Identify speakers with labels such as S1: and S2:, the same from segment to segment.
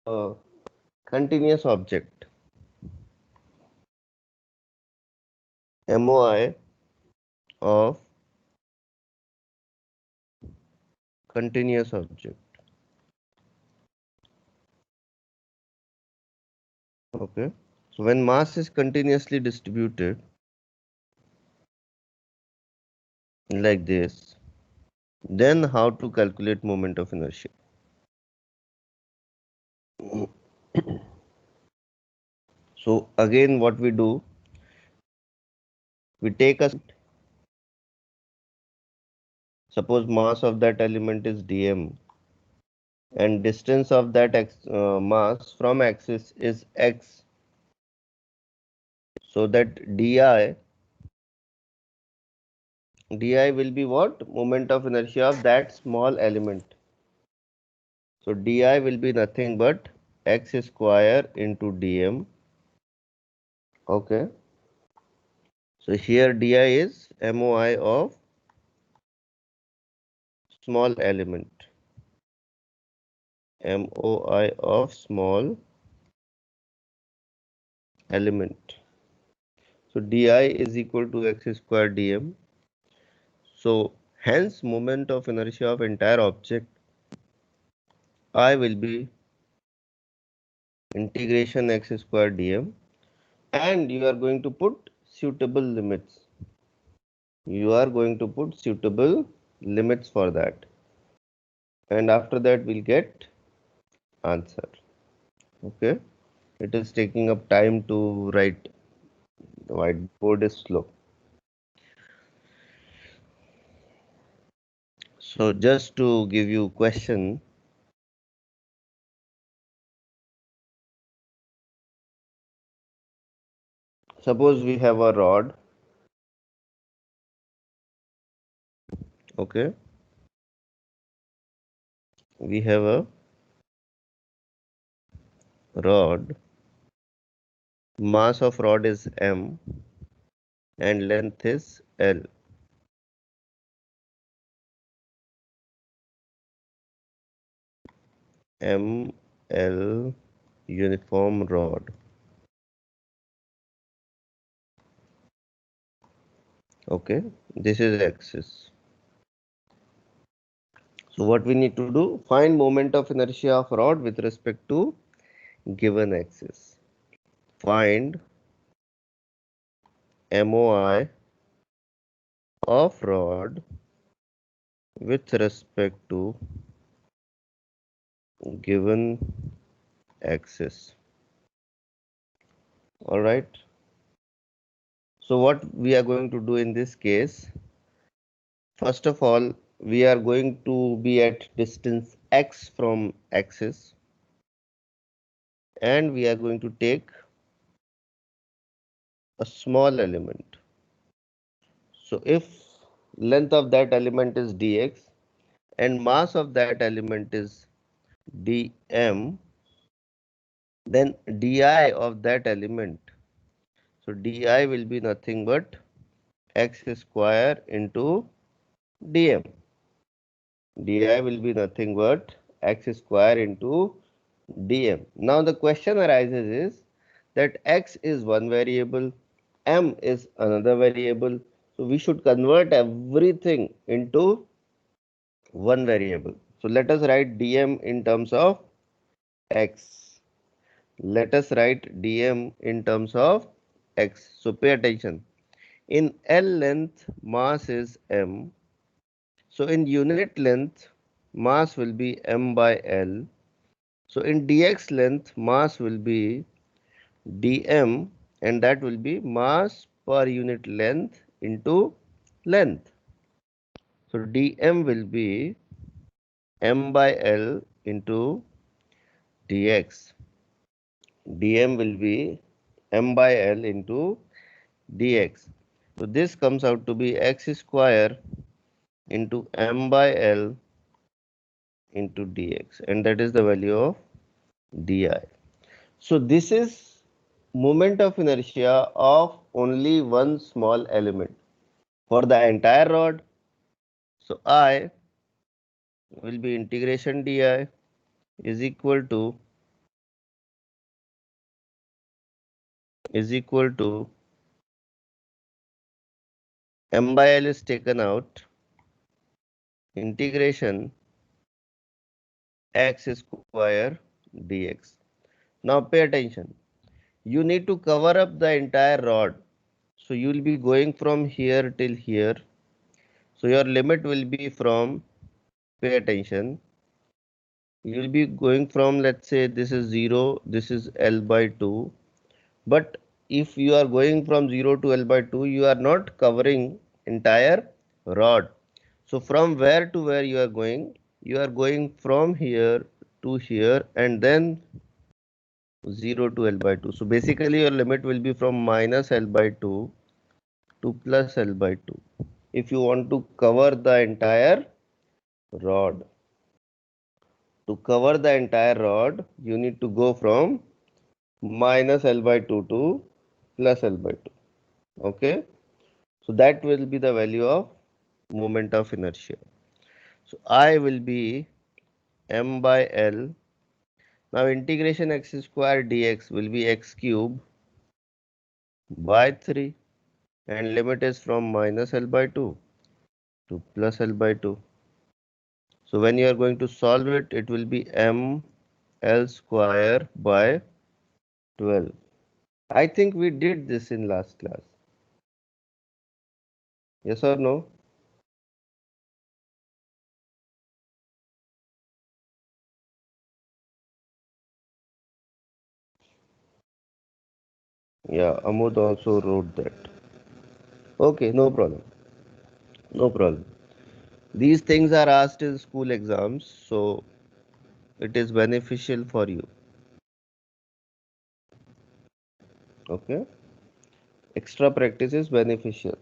S1: a continuous object. MOI of continuous object. Okay. So when mass is continuously distributed like this, then how to calculate moment of inertia? So again, what we do, we take a, suppose mass of that element is dm and distance of that mass from axis is x, so that di will be what? Moment of inertia of that small element. So di will be nothing but x square into dm. Okay. So here di is MOI of small element. MOI of small element. So di is equal to x square dm. So hence moment of inertia of entire object I will be integration x square dm, and you are going to put suitable limits. You are going to put suitable limits for that, and after that we'll get answer. Okay, it is taking up time to write. The whiteboard is slow. So just to give you question, suppose we have a rod. Okay, we have a rod. Mass of rod is m and length is l. M L uniform rod. Okay, this is axis. So what we need to do? Find moment of inertia of rod with respect to given axis. Find MOI of rod with respect to given axis. All right. So what we are going to do in this case? First of all, we are going to be at distance x from axis, and we are going to take a small element. So if length of that element is dx and mass of that element is dm, then di of that element, so di will be nothing but x square into dm. Di will be nothing but x square into dm. Now the question arises is that x is one variable, m is another variable. So we should convert everything into one variable. So let us write dm in terms of x. Let us write dm in terms of x. So pay attention. In L length, mass is m. So in unit length, mass will be m by L. So in dx length, mass will be dm, and that will be mass per unit length into length. So dm will be m by L into dx. dm will be m by L into dx. So this comes out to be x square into m by L into dx, and that is the value of di. So this is moment of inertia of only one small element for the entire rod. So I will be integration di is equal to is equal to m by l is taken out, integration x square dx. Now pay attention. You need to cover up the entire rod. So you will be going from here till here. So your limit will be from, pay attention, you will be going from, let's say this is 0, this is L by 2. But if you are going from 0 to L by 2, you are not covering entire rod. So from where to where you are going? You are going from here to here and then 0 to L by 2. So basically your limit will be from minus L by 2 to plus L by 2. If you want to cover the entire rod. To cover the entire rod, you need to go from minus L by 2 to plus L by 2. Okay. So that will be the value of moment of inertia. So I will be m by L. Now integration x square dx will be x cube by 3 and limit is from minus L by 2 to plus L by 2. So when you are going to solve it, it will be m L square by 12. I think we did this in last class. Yes or no? Yeah, Amod also wrote that. Okay, no problem. No problem. These things are asked in school exams, so it is beneficial for you. Okay? Extra practice is beneficial.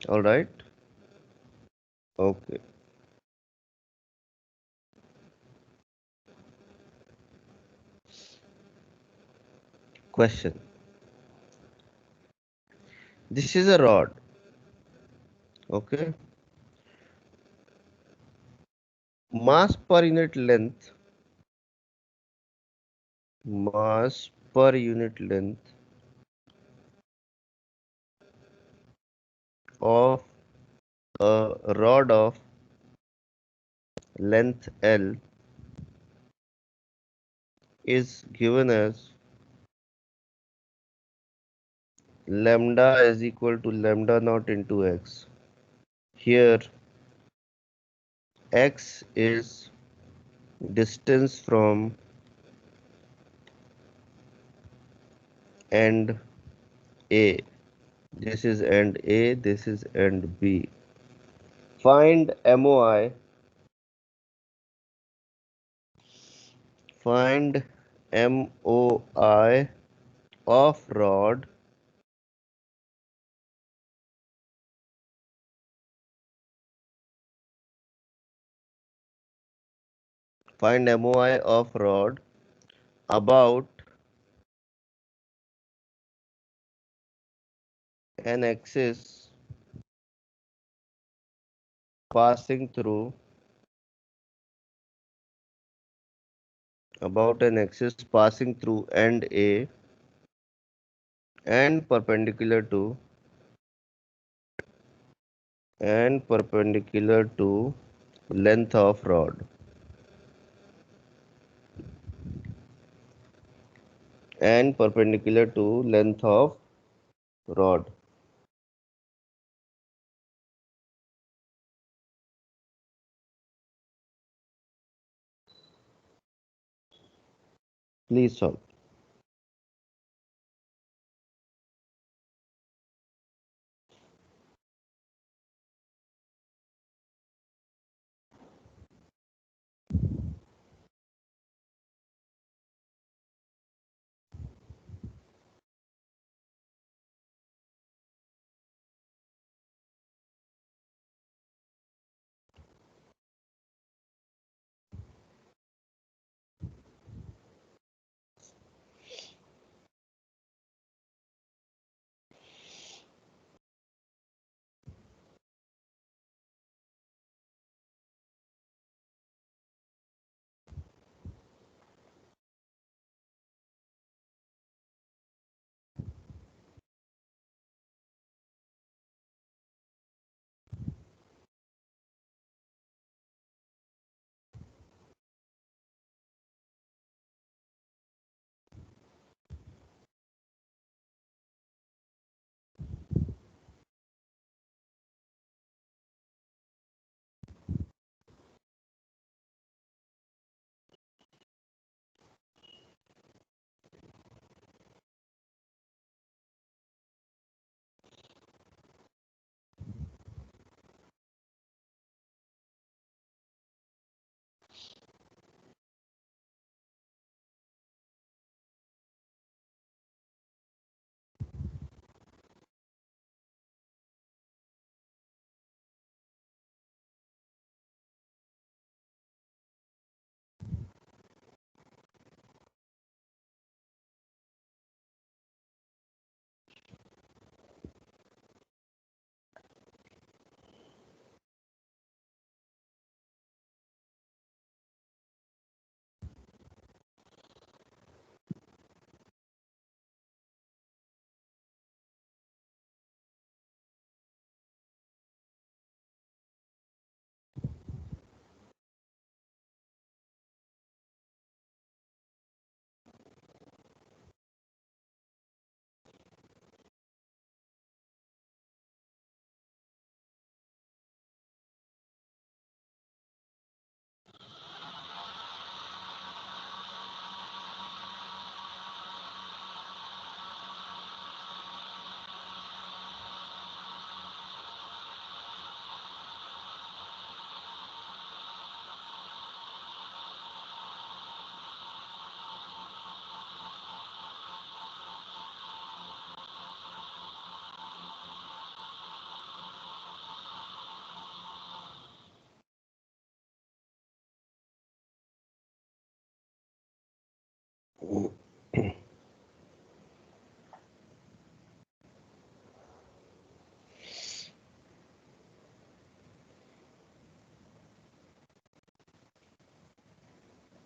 S1: Alright? Okay. Question. This is a rod. Okay? Mass per unit length. Mass per unit length of a rod of length L is given as lambda is equal to lambda naught into x. Here x is distance from end A. This is end A, this is end B. Find MOI. Find MOI of rod find MOI of rod about an axis passing through end A and perpendicular to length of rod and perpendicular to length of rod. Please solve.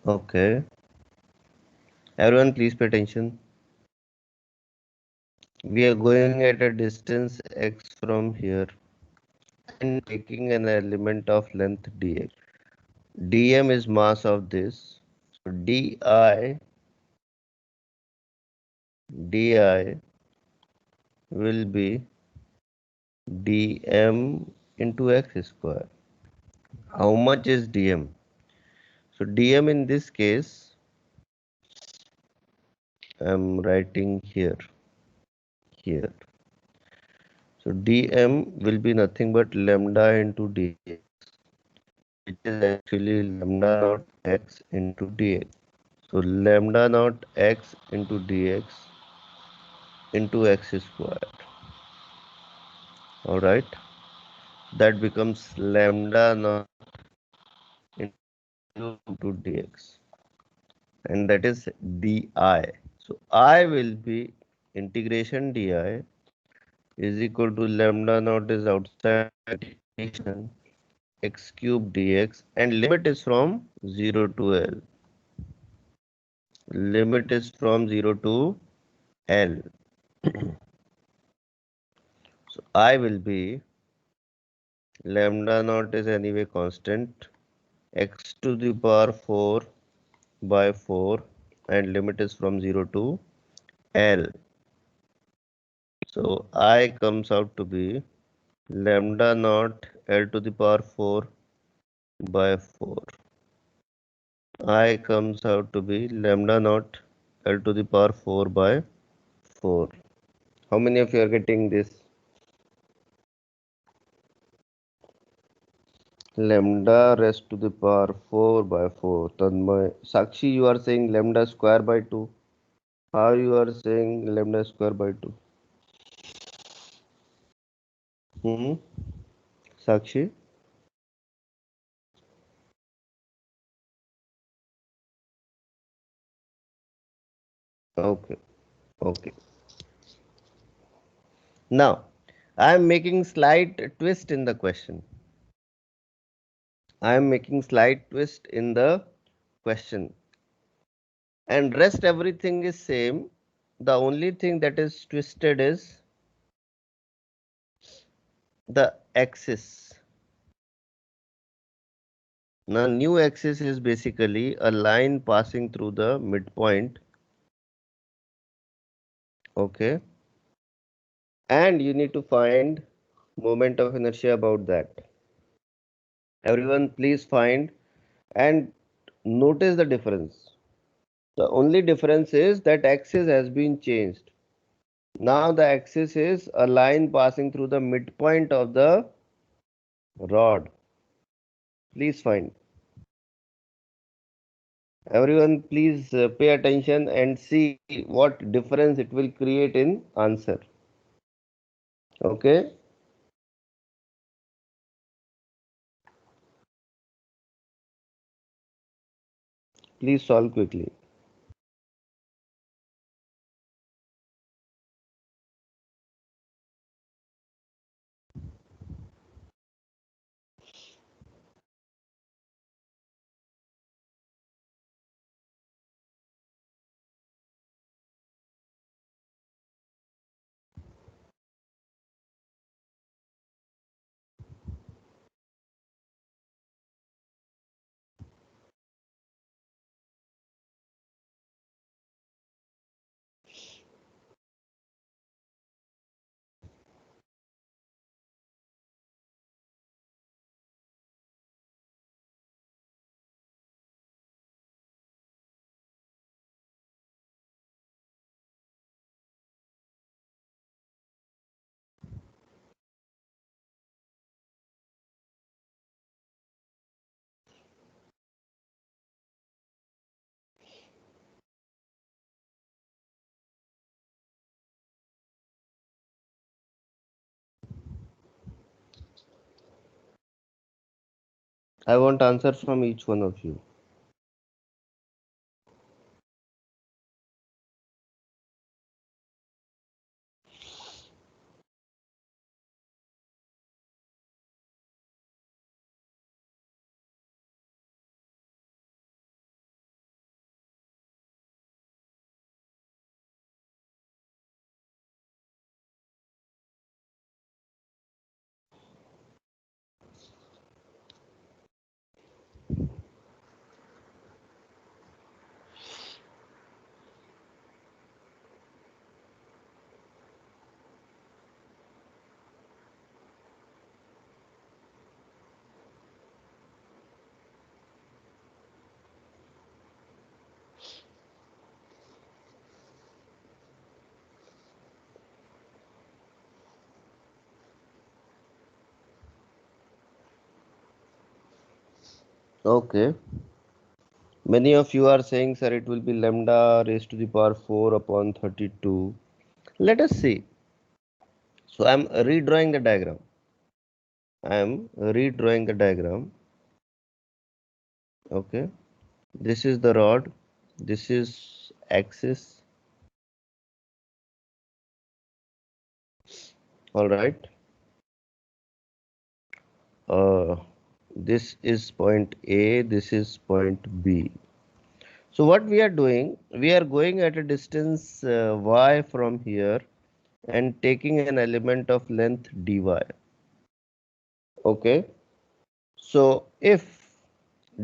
S1: Okay, everyone please pay attention. We are going at a distance x from here and taking an element of length dx. dm is mass of this. So di will be dm into x square. How much is dm? So dm in this case, I'm writing here. So dm will be nothing but lambda into dx, which is actually lambda naught x into dx. So lambda naught x into dx into x square. All right, that becomes lambda naught into dx, and that is di. So I will be integration di is equal to lambda naught is outside integration x cube dx, and limit is from 0 to L. Limit is from 0 to L. So I will be lambda naught is anyway constant, x to the power 4 by 4, and limit is from 0 to L. So I comes out to be lambda naught L to the power 4 by 4. I comes out to be lambda naught L to the power 4 by 4. How many of you are getting this? Lambda raised to the power 4 by 4. Tanmay. Sakshi, you are saying lambda square by 2. How you are saying lambda square by 2? Hmm? Sakshi? Okay. Okay. Now, I am making slight twist in the question. I am making slight twist in the question. And rest everything is same. The only thing that is twisted is the axis. Now, new axis is basically a line passing through the midpoint. Okay. And you need to find moment of inertia about that. Everyone, please find and notice the difference. The only difference is that axis has been changed. Now the axis is a line passing through the midpoint of the rod. Please find. Everyone, please pay attention and see what difference it will create in answer. Okay. Please solve quickly. I want answer from each one of you. Okay. Many of you are saying, sir, it will be lambda raised to the power 4 upon 32. Let us see. So I am redrawing the diagram. Okay. This is the rod. This is axis. All right. This is point A. This is point B. So what we are doing, we are going at a distance y from here and taking an element of length dy. Okay. So if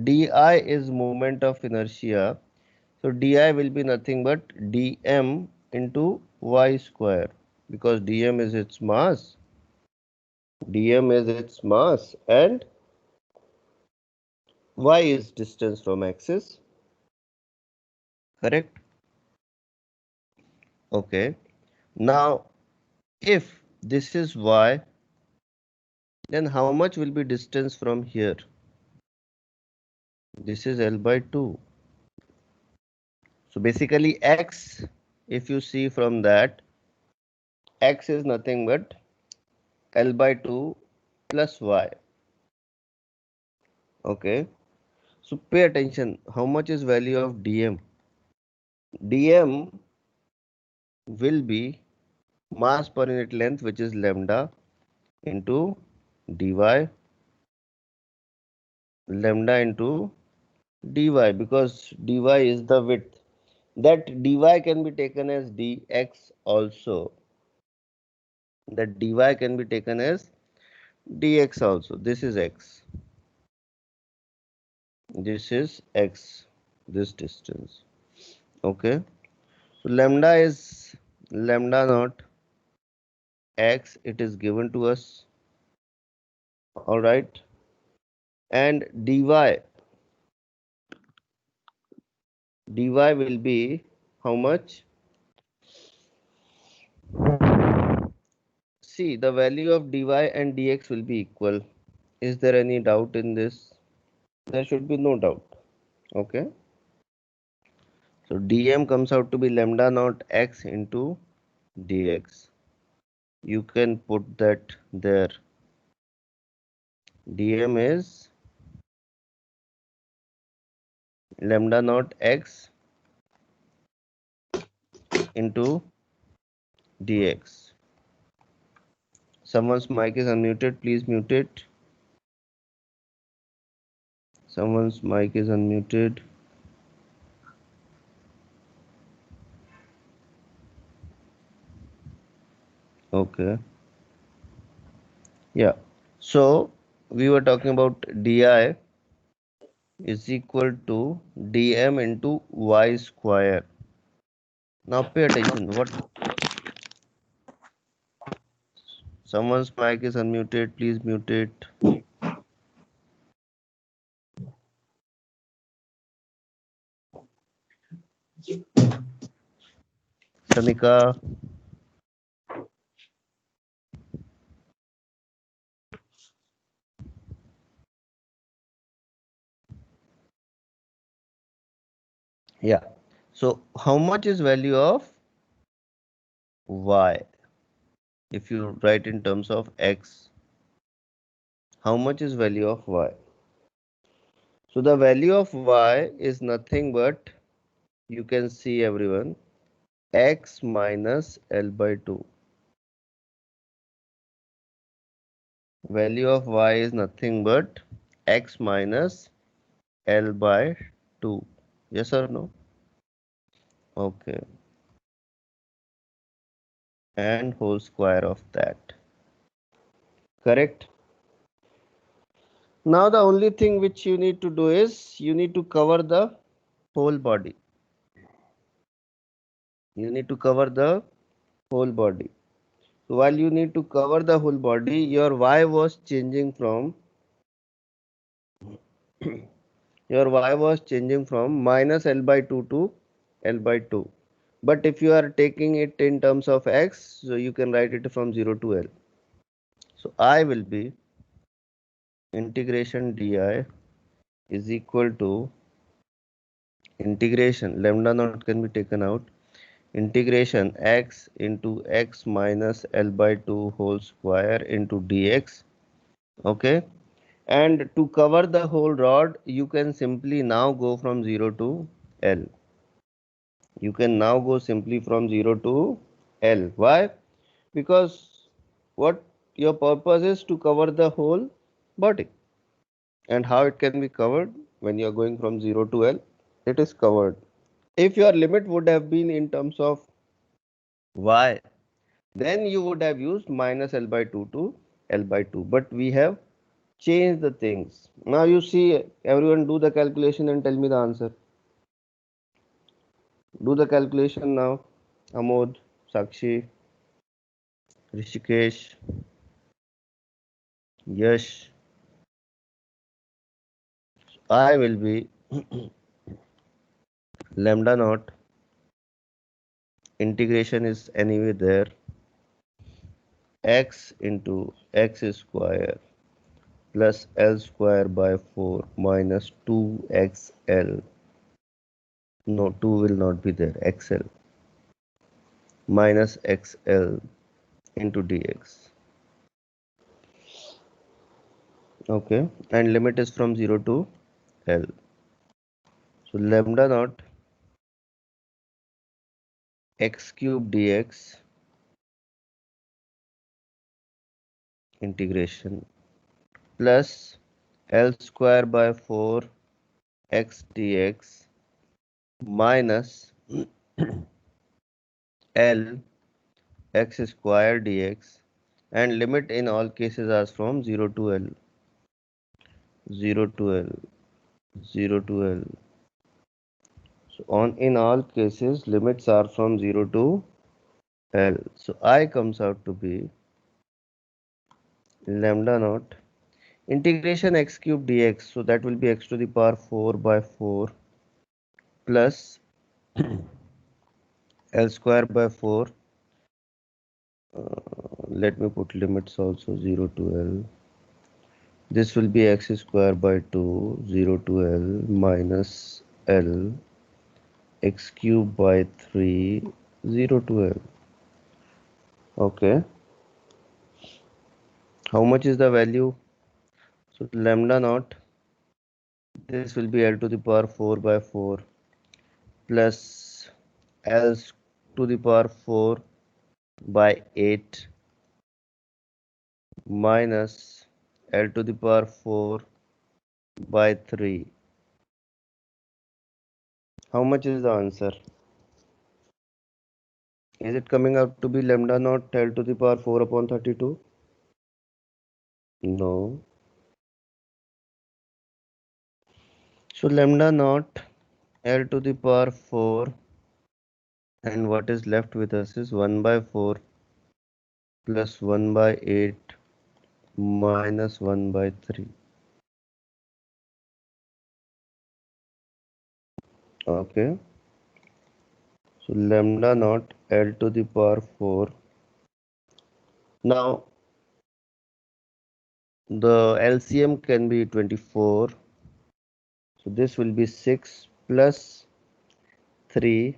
S1: di is moment of inertia, so di will be nothing but dm into y square, because dm is its mass. And y is distance from axis. Correct? Okay. Now if this is y, then how much will be distance from here? This is L by 2. So basically x, if you see from that, x is nothing but L by 2 plus y. Okay. So pay attention. How much is value of dm? Dm will be mass per unit length, which is lambda, into dy, lambda into dy, because dy is the width. That dy can be taken as dx also. That dy can be taken as dx also. This is x. This is x. This distance. Okay. So lambda is lambda naught x. It is given to us. All right. And dy will be how much? See, the value of dy and dx will be equal. Is there any doubt in this? There should be no doubt. Okay. So dm comes out to be lambda naught x into dx. You can put that there. Dm is lambda naught x into dx. Someone's mic is unmuted. Please mute it. Someone's mic is unmuted. Okay. Yeah. So we were talking about di is equal to dm into y square. Now pay attention. What? Someone's mic is unmuted. Please mute it. Shanika. Yeah. So how much is value of y? If you write in terms of x, how much is value of y? So the value of y is nothing but, you can see everyone, x minus L by 2. Value of y is nothing but x minus L by 2. Yes or no? Okay. And whole square of that. Correct? Now the only thing which you need to do is you need to cover the whole body. You need to cover the whole body. So while you need to cover the whole body, your y was changing from your y was changing from minus L by 2 to L by 2. But if you are taking it in terms of x, so you can write it from 0 to L. So I will be integration di is equal to integration, lambda naught can be taken out, integration x into x minus L by 2 whole square into dx. Okay, and to cover the whole rod you can simply now go from 0 to L. You can now go simply from 0 to L. Why? Because what your purpose is to cover the whole body. And how it can be covered when you are going from 0 to L? It is covered. If your limit would have been in terms of y, then you would have used minus L by 2 to L by 2. But we have changed the things. Now you see, everyone do the calculation and tell me the answer. Do the calculation now. Amod, Sakshi, Rishikesh, Yash. I will be lambda naught. Integration is anyway there. X into x square plus L square by 4 minus 2xl. No, 2 will not be there. xl minus xl into dx. Okay, and limit is from 0 to L. So lambda naught x cube dx integration plus L square by 4 x dx minus L x square dx, and limit in all cases are from 0 to L, 0 to L, 0 to L. So on in all cases limits are from 0 to L. So I comes out to be lambda naught integration x cube dx. So that will be x to the power 4 by 4 plus L square by 4. Let me put limits also 0 to L. This will be x square by 2, 0 to L minus L x cube by 3, 0 to L. Okay. How much is the value? So lambda naught, this will be L to the power 4 by 4 plus L to the power 4 by 8 minus L to the power 4 by 3. How much is the answer? Is it coming out to be lambda naught L to the power 4 upon 32? No. So lambda naught L to the power 4, and what is left with us is 1 by 4 plus 1 by 8 minus 1 by 3. Okay. So lambda naught L to the power 4. Now the LCM can be 24. So this will be 6 plus 3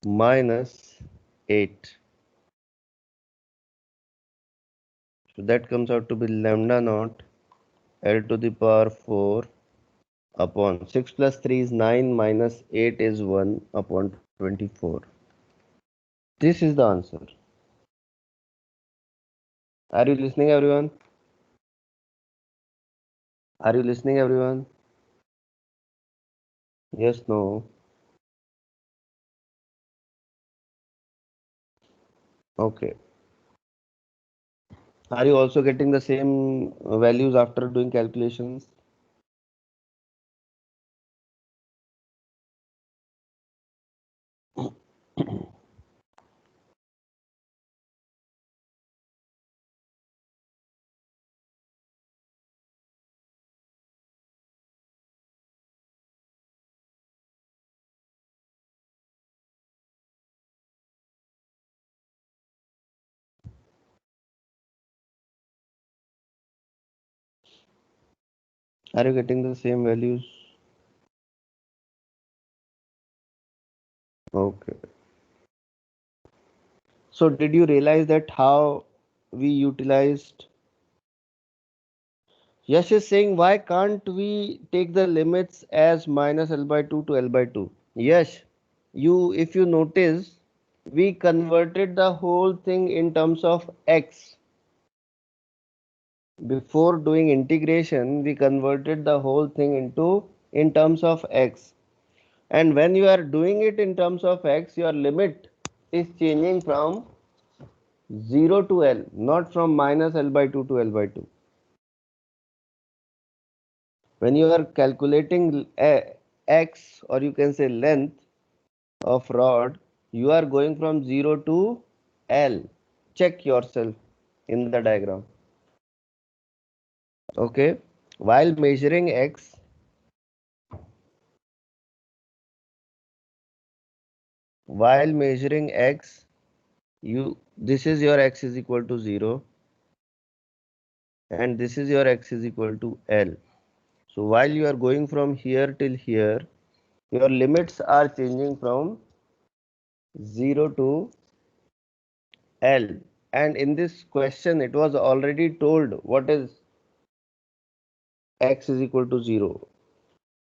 S1: minus 8. So that comes out to be lambda naught L to the power 4 upon 6 plus 3 is 9 minus 8 is 1 upon 24. This is the answer. Are you listening, everyone? Are you listening, everyone? Yes, no. Okay. Are you also getting the same values after doing calculations? Are you getting the same values? Okay. So did you realize that how we utilized? Yash is saying, why can't we take the limits as minus L by 2 to L by 2? Yash, if you notice, we converted the whole thing in terms of x. Before doing integration, we converted the whole thing into in terms of x. And when you are doing it in terms of x, your limit is changing from 0 to L, not from minus L by 2 to L by 2. When you are calculating x, or you can say length of rod, you are going from 0 to L. Check yourself in the diagram. Okay. While measuring x, this is your x is equal to 0 and this is your x is equal to L. So while you are going from here till here, your limits are changing from 0 to L. And in this question, it was already told what is x is equal to 0.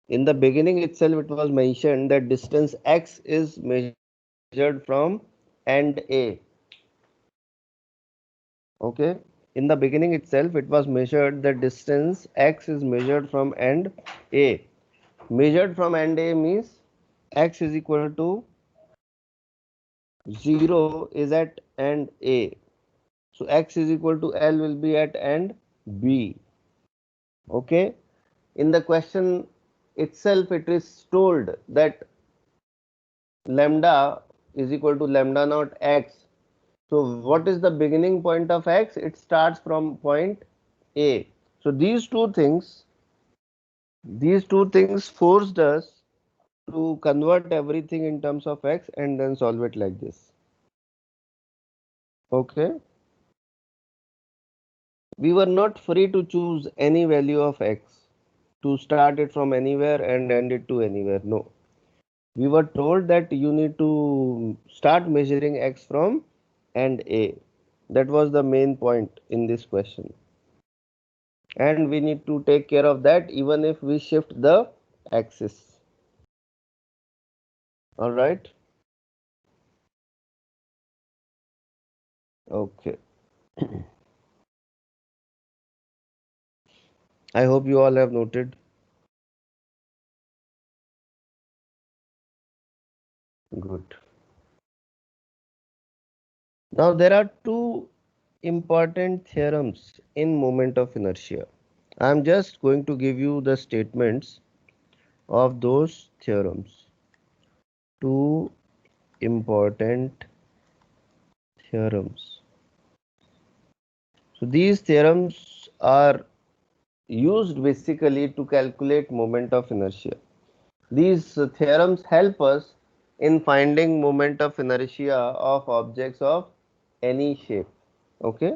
S1: In the beginning itself, it was mentioned that distance x is measured from end A. Okay. In the beginning itself, it was measured that distance x is measured from end A. Measured from end A means x is equal to 0 is at end A. So x is equal to L will be at end B. Okay. In the question itself, it is told that lambda is equal to lambda naught x. So what is the beginning point of x? It starts from point A. So these two things forced us to convert everything in terms of x and then solve it like this. Okay. We were not free to choose any value of x, to start it from anywhere and end it to anywhere. No. We were told that you need to start measuring x from end A. That was the main point in this question. And we need to take care of that even if we shift the axis. Alright. Okay. I hope you all have noted. Good. Now there are two important theorems in moment of inertia. I am just going to give you the statements of those theorems. Two important theorems. So these theorems are used basically to calculate moment of inertia. These theorems help us in finding moment of inertia of objects of any shape. Okay.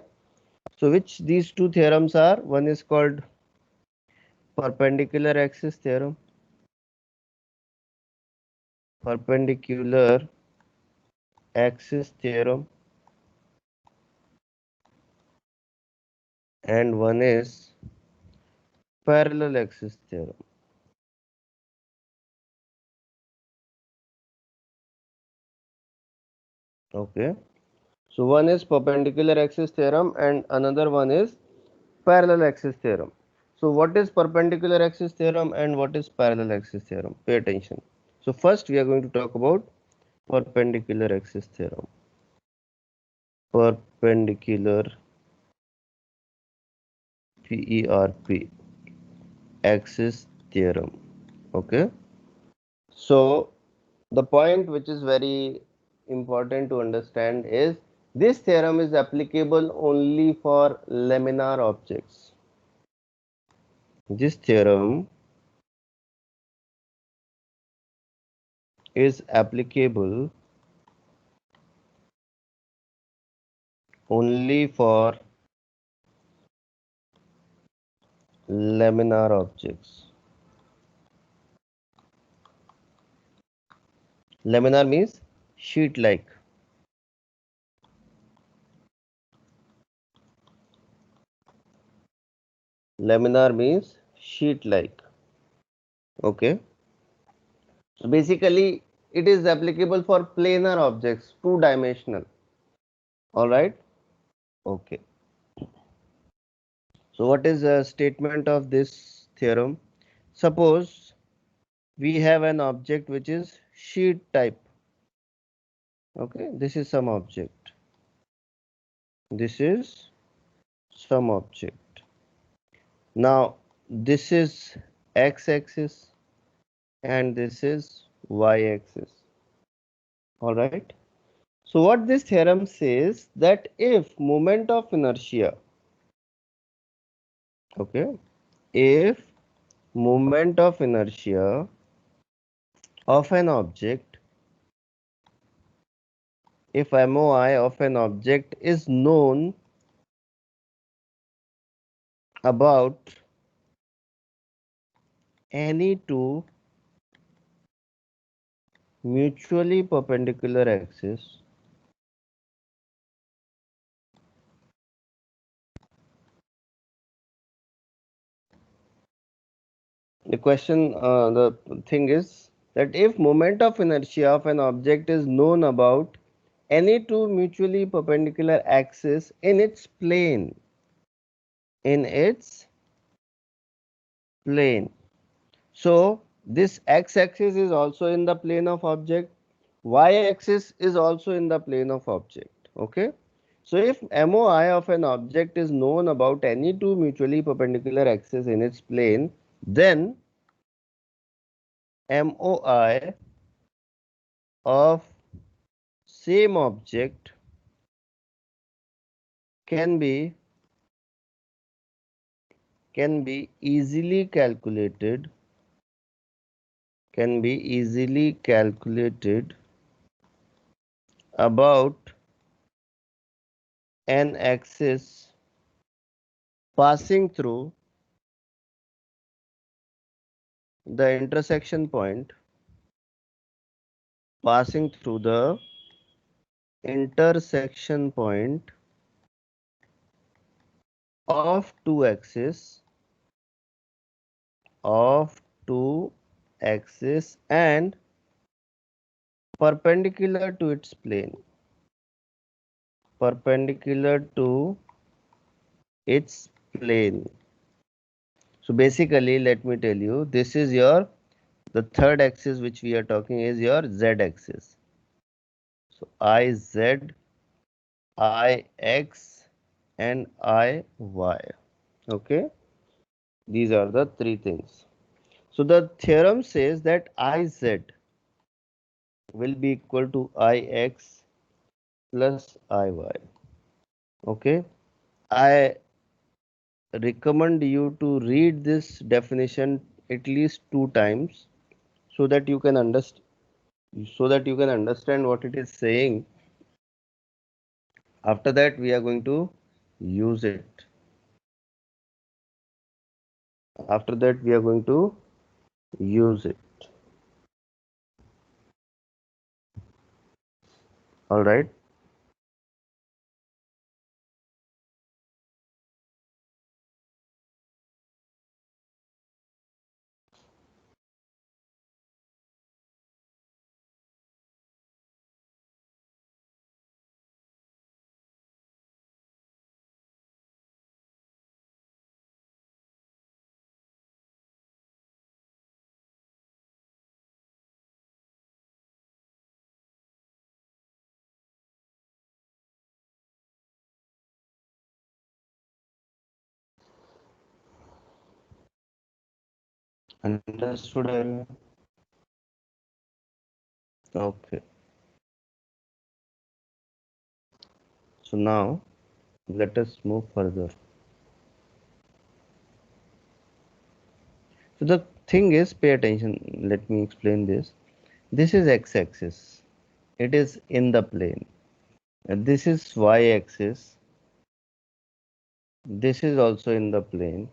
S1: So which these two theorems are? One is called perpendicular axis theorem. Perpendicular axis theorem. And one is parallel axis theorem. Okay. So one is perpendicular axis theorem and another one is parallel axis theorem. So what is perpendicular axis theorem and what is parallel axis theorem? Pay attention. So first we are going to talk about perpendicular axis theorem. Perpendicular PERP axis theorem. Okay. So the point which is very important to understand is this theorem is applicable only for laminar objects. This theorem is applicable only for laminar objects. Laminar means sheet-like. Laminar means sheet-like. Okay. So basically, it is applicable for planar objects, two-dimensional. All right. Okay. So what is a statement of this theorem? Suppose we have an object which is sheet type. Okay, this is some object. This is some object. Now this is x-axis and this is y-axis. All right. So what this theorem says, that if moment of inertia, okay, if moment of inertia of an object, if MOI of an object is known about any two mutually perpendicular axes, the thing is that if moment of inertia of an object is known about any two mutually perpendicular axes in its plane, in its plane. So this x-axis is also in the plane of object, y-axis is also in the plane of object. Okay. So if MOI of an object is known about any two mutually perpendicular axes in its plane, then MOI of same object can be easily calculated, about an axis passing through the intersection point, the intersection point of two axes, and perpendicular to its plane, perpendicular to its plane. So basically, let me tell you, this is your, the third axis which we are talking is your z axis. So IZ, IX and IY. Okay, these are the three things. So the theorem says that IZ will be equal to IX plus IY. Okay, I recommend you to read this definition at least 2 times so that you can understand, what it is saying. After that we are going to use it. After that we are going to use it. All right. Understood everyone? Okay. So now let us move further. So the thing is, pay attention. Let me explain this. This is x-axis. It is in the plane. And this is y-axis. This is also in the plane.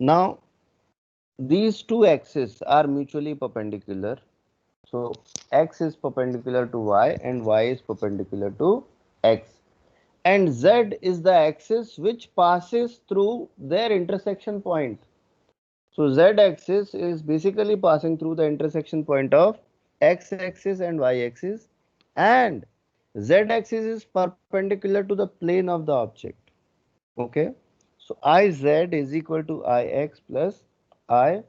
S1: Now these two axes are mutually perpendicular. So x is perpendicular to y and y is perpendicular to x. And z is the axis which passes through their intersection point. So z axis is basically passing through the intersection point of x axis and y axis, and z axis is perpendicular to the plane of the object. Okay, so iz is equal to ix plus iy.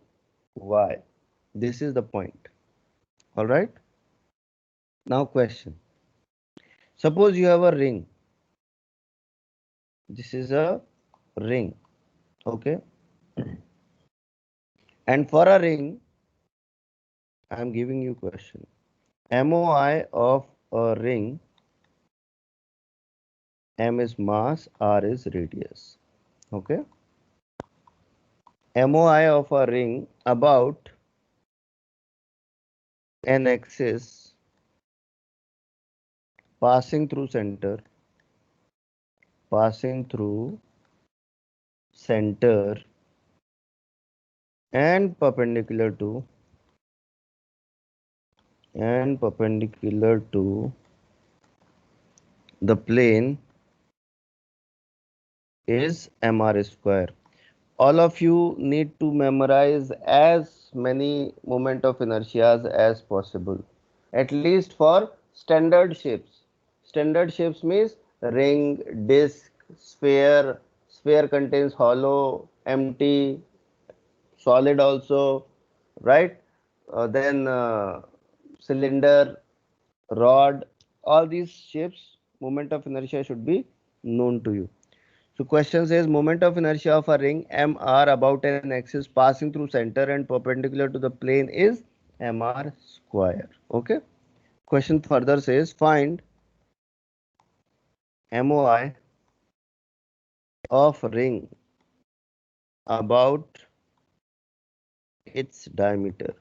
S1: This is the point. All right. Now question. Suppose you have a ring. This is a ring. Okay. And for a ring, I am giving you question. MOI of a ring, M is mass, R is radius. Okay. MOI of a ring about an axis passing through center, passing through center and perpendicular to the plane is MR square. All of you need to memorize as many moment of inertia as possible, at least for standard shapes. Standard shapes means ring, disc, sphere. Sphere contains hollow, empty, solid also, right? Then cylinder, rod, all these shapes, moment of inertia should be known to you. So question says moment of inertia of a ring MR about an axis passing through center and perpendicular to the plane is MR square. Okay. Question further says find MOI of ring about its diameter.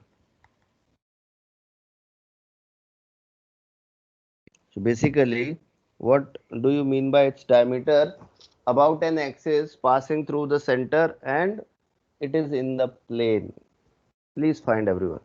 S1: So basically, what do you mean by its diameter? About an axis passing through the center and it is in the plane. Please find everyone.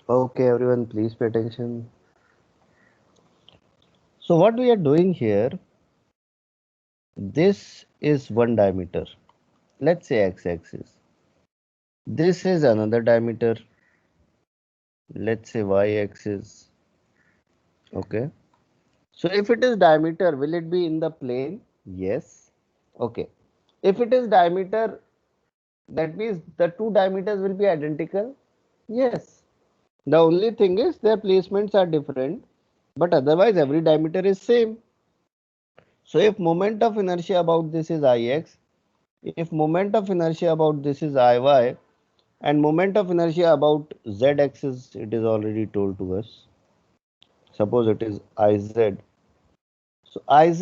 S1: Okay, everyone, please pay attention. So what we are doing here, this is one diameter. Let's say x-axis. This is another diameter. Let's say y-axis. Okay. So if it is diameter, will it be in the plane? Yes. Okay. If it is diameter, that means the two diameters will be identical? Yes. The only thing is their placements are different, but otherwise every diameter is same. So if moment of inertia about this is Ix, if moment of inertia about this is Iy, and moment of inertia about z-axis, it is already told to us. Suppose it is Iz. So Iz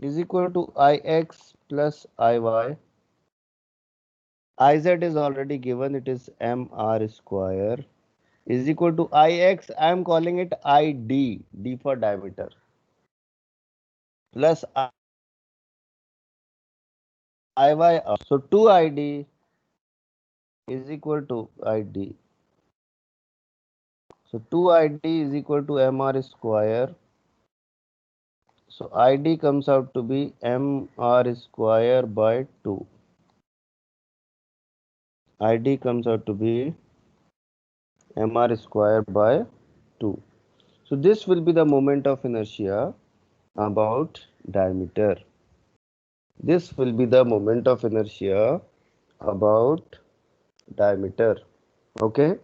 S1: is equal to Ix plus Iy. Iz is already given, it is mr square is equal to Ix. I am calling it Id, d for diameter, plus Iy. So 2Id is equal to Id. So 2Id is equal to mr square. So Id comes out to be mr square by 2. Id comes out to be mr square by 2. So this will be the moment of inertia about diameter. This will be the moment of inertia about diameter. Okay.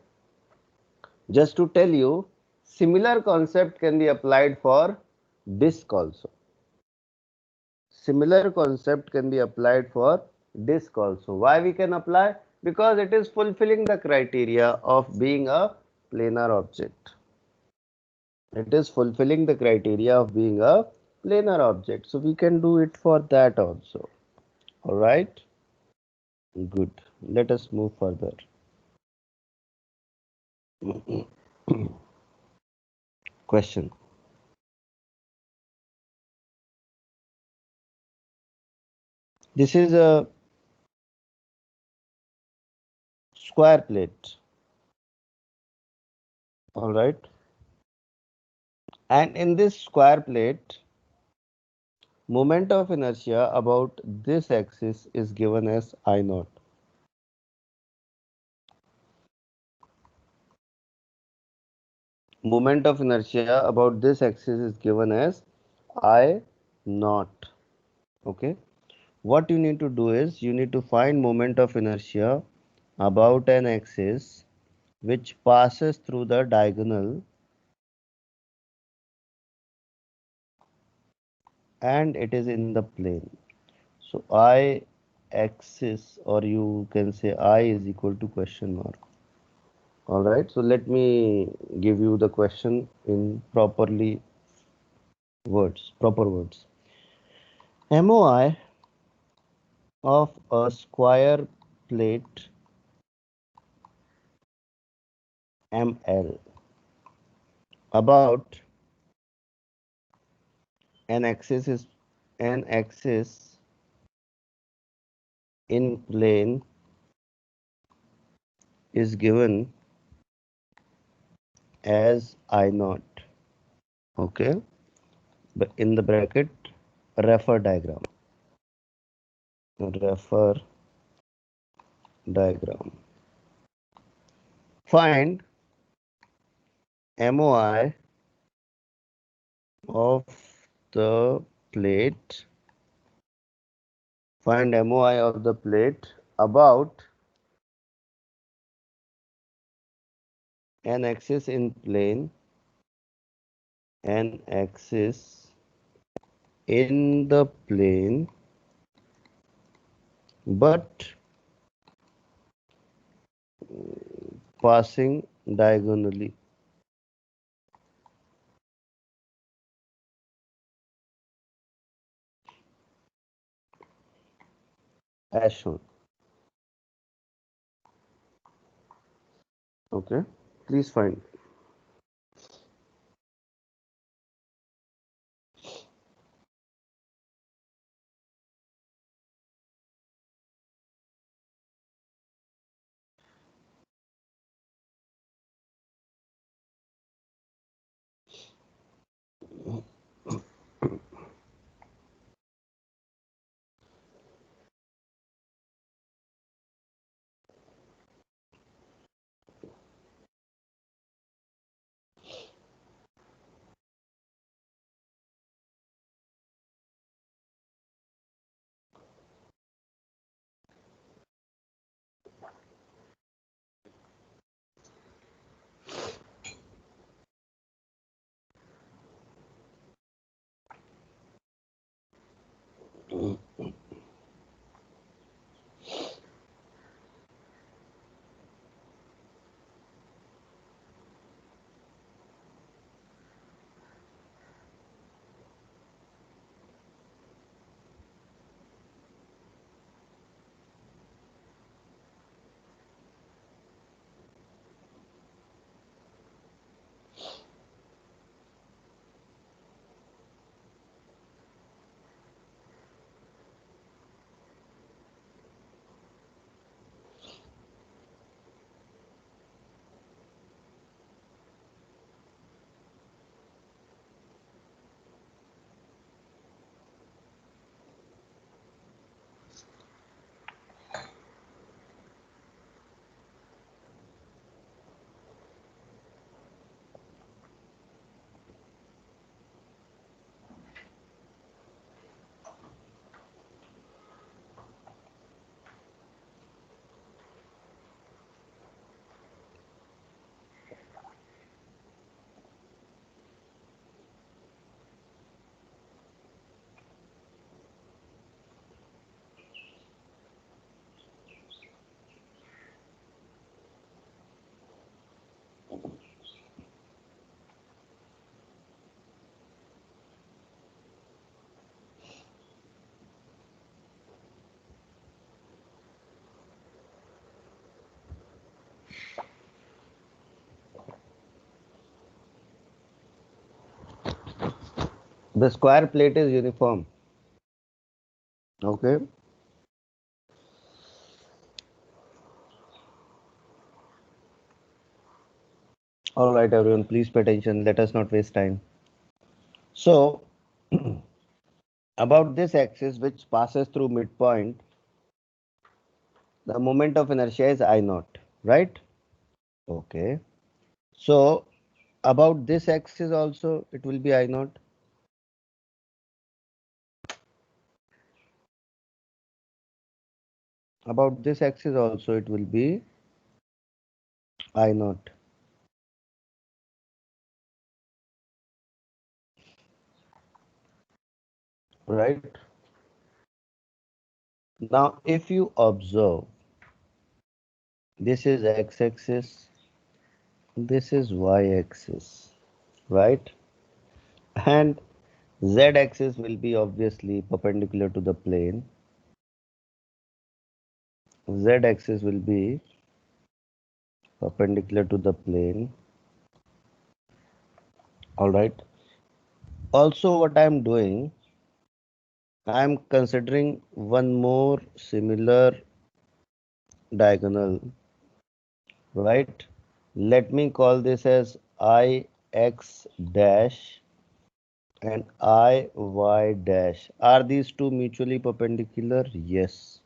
S1: Just to tell you, similar concept can be applied for disk also. Similar concept can be applied for disk also. Why we can apply? Because it is fulfilling the criteria of being a planar object. It is fulfilling the criteria of being a planar object. So we can do it for that also. Alright? Good. Let us move further. Question. This is a square plate. Alright? And in this square plate, moment of inertia about this axis is given as I naught. Moment of inertia about this axis is given as I naught. Okay. What you need to do is you need to find moment of inertia about an axis which passes through the diagonal and it is in the plane. So I axis, or you can say I is equal to question mark. Alright, so let me give you the question in proper words. MOI of a square plate ML about an axis in plane is given as I naught. Okay, but in the bracket refer diagram. Refer diagram. Find MOI of the plate. Find MOI of the plate about an axis in plane. An axis in the plane, but passing diagonally. As shown. Okay, please find. The square plate is uniform. Okay. All right, everyone, please pay attention. Let us not waste time. So, about this axis which passes through midpoint, the moment of inertia is I naught, right? Okay. So, about this axis also, it will be I naught. About this axis also, it will be I naught. Right? Now, if you observe, this is x-axis, this is y-axis, right? And z-axis will be obviously perpendicular to the plane. Z-axis will be perpendicular to the plane. All right. Also, what I am doing, I am considering one more similar diagonal, right? Let me call this as Ix dash and Iy dash. Are these two mutually perpendicular? Yes.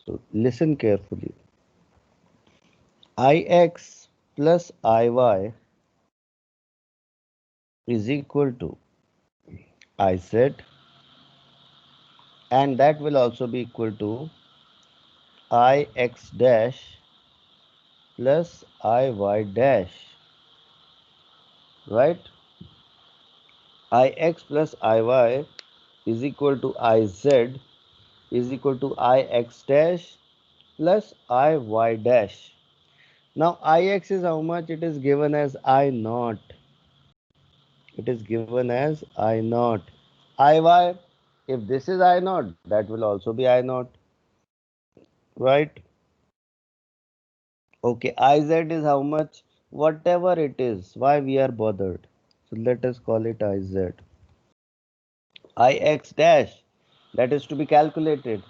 S1: So listen carefully. Ix plus Iy is equal to Iz, and that will also be equal to Ix dash plus Iy dash, right? Ix plus Iy is equal to Iz is equal to Ix dash plus Iy dash. Now Ix is how much? It is given as I naught. It is given as I naught. Iy, if this is I naught, that will also be I naught, right? Okay, Iz is how much? Whatever it is, why we are bothered? So let us call it Iz. Ix dash, that is to be calculated.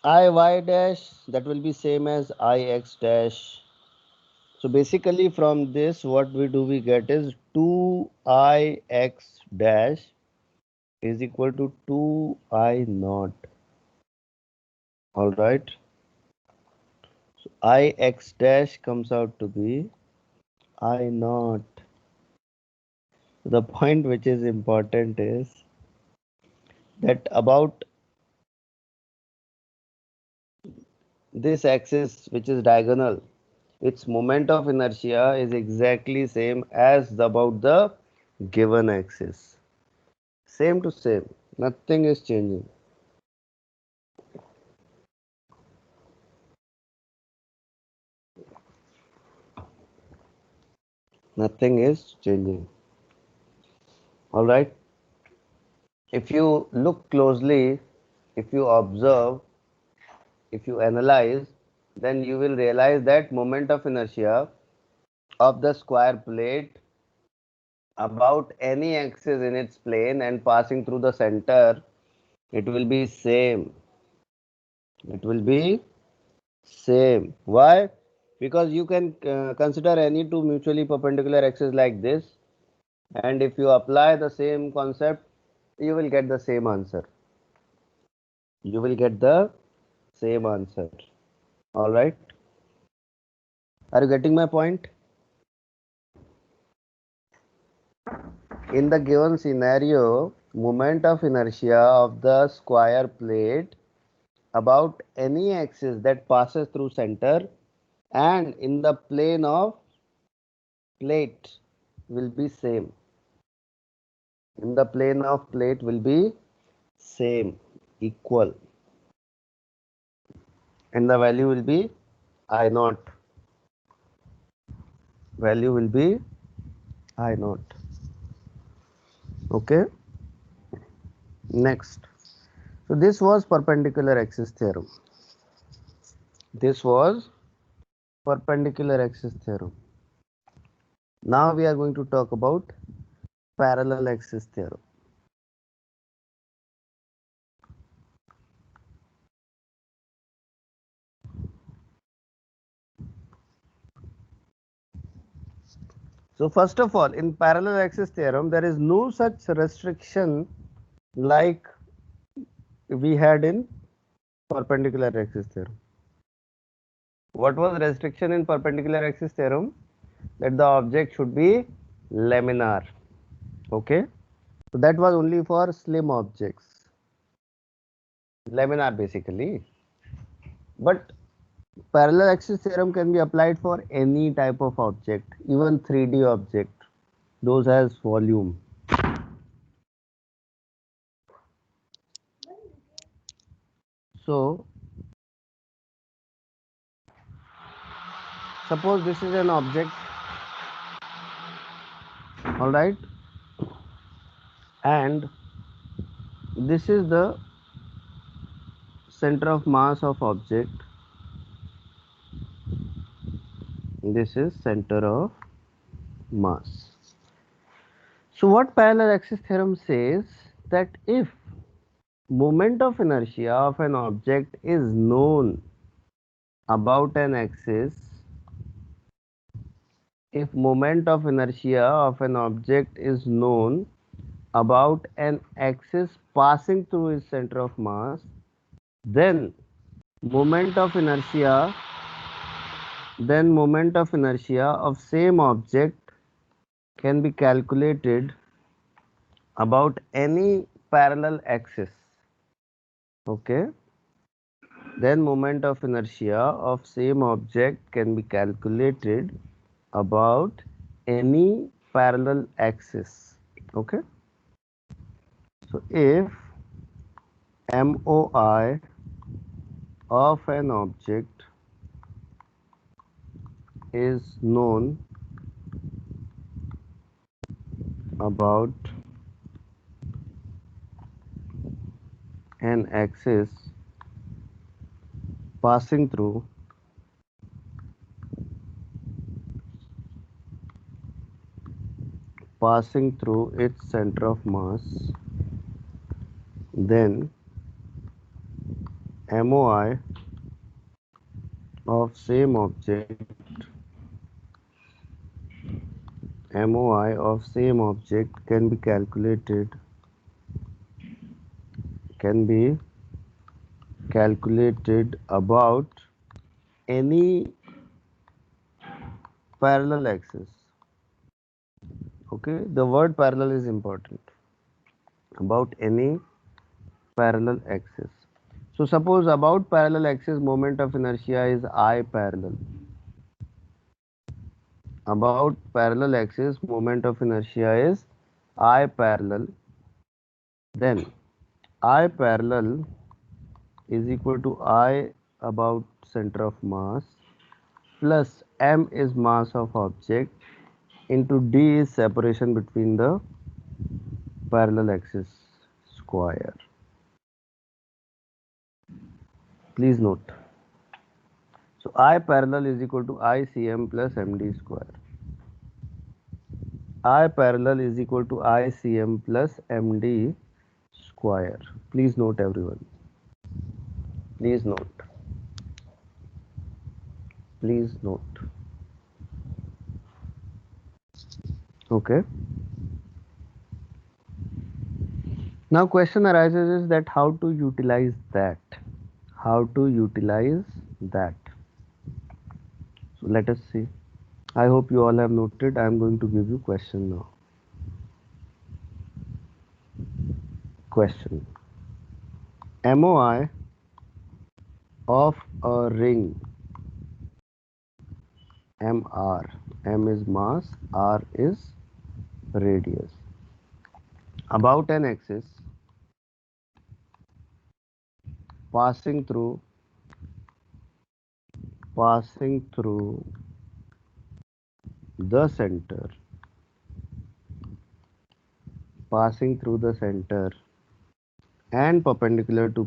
S1: Iy dash, that will be same as Ix dash. So basically from this what we do, we get is 2Ix dash is equal to 2I naught. Alright. So Ix dash comes out to be I naught. The point which is important is that about this axis which is diagonal, its moment of inertia is exactly same as about the given axis. Same to same. Nothing is changing. Nothing is changing. Alright. If you look closely, if you observe, if you analyze, then you will realize that moment of inertia of the square plate about any axis in its plane and passing through the center, it will be same. It will be same. Why? Because you can consider any two mutually perpendicular axes like this, and if you apply the same concept, you will get the same answer. You will get the same answer. All right. Are you getting my point? In the given scenario, moment of inertia of the square plate about any axis that passes through center and in the plane of plate will be same. In the plane of plate will be same, equal, and the value will be I naught. Value will be I naught. Okay. Next. So this was perpendicular axis theorem. This was perpendicular axis theorem. Now we are going to talk about parallel axis theorem. So first of all, in parallel axis theorem, there is no such restriction like we had in perpendicular axis theorem. What was restriction in perpendicular axis theorem? That the object should be laminar. Okay. So that was only for slim objects. Laminar basically. But parallel axis theorem can be applied for any type of object, even 3D object. Those has volume. So suppose this is an object, all right, and this is the center of mass of object. This is center of mass. So what parallel axis theorem says, that if moment of inertia of an object is known about an axis, if moment of inertia of an object is known about an axis passing through its center of mass, then moment of inertia of same object can be calculated about any parallel axis. Okay, then moment of inertia of same object can be calculated about any parallel axis. Okay, so if MOI of an object is known about an axis passing through its center of mass, then MOI of same object can be calculated about any parallel axis. Okay, the word parallel is important. About any parallel axis. So suppose about parallel axis moment of inertia is I parallel. About parallel axis moment of inertia is I parallel. Then I parallel is equal to I about center of mass plus M is mass of object into D is separation between the parallel axis square. Please note. So I parallel is equal to ICM plus MD square. I parallel is equal to ICM plus MD square. Please note everyone. Please note. Please note. Okay. Now question arises is that how to utilize that. How to utilize that. So let us see. I hope you all have noted. I am going to give you question now. Question. MOI of a ring MR. M is mass, R is radius. About an axis passing through the center and perpendicular to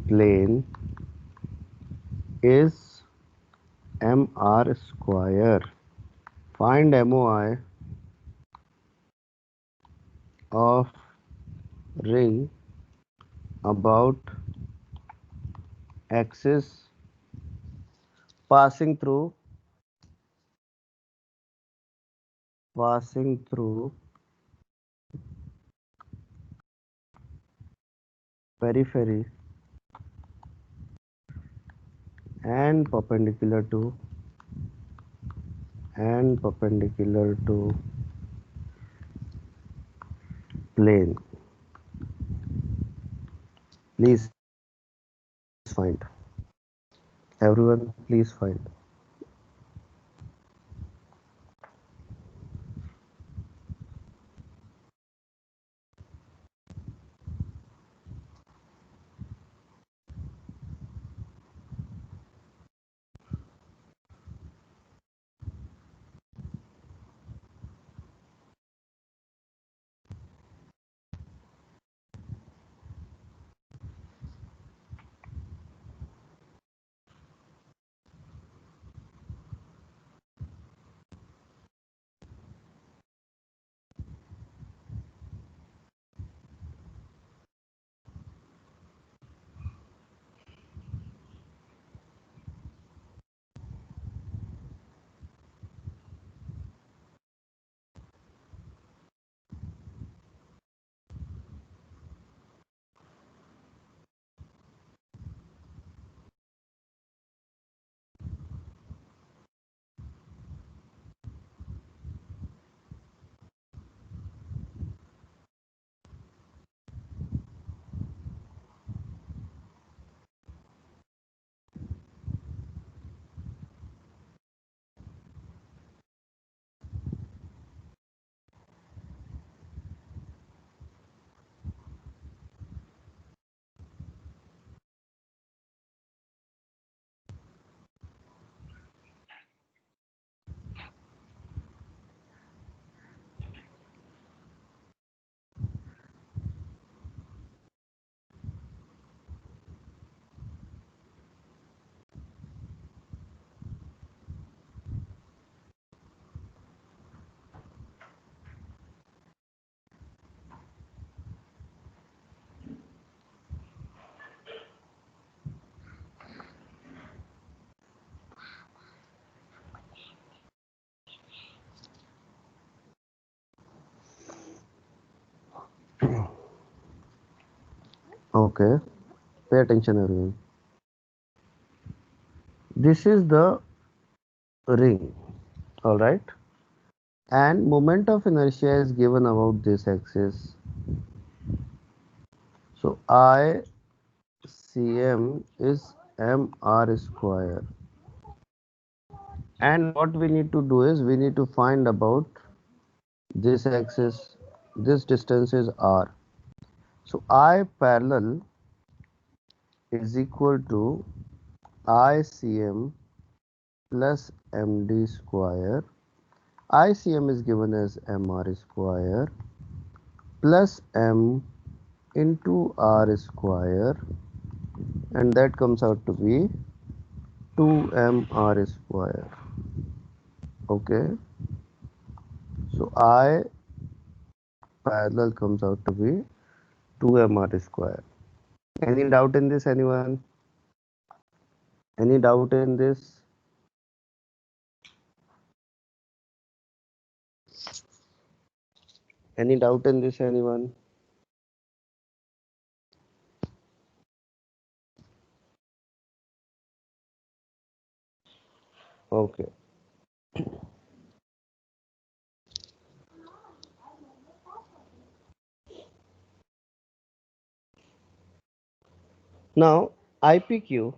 S1: plane is mr square. Find MOI of ring about axis passing through periphery and perpendicular to plane. Please find. Everyone, please find. Okay, pay attention, everyone. This is the ring, all right, and moment of inertia is given about this axis. So I cm is mr square, and what we need to do is we need to find about this axis. This distance is r. So I parallel is equal to ICM plus MD square. ICM is given as MR square plus M into R square, and that comes out to be 2MR square. Okay, so I parallel comes out to be 2MR square. Any doubt in this, anyone? Any doubt in this? Any doubt in this, anyone? Okay. Now IPQ,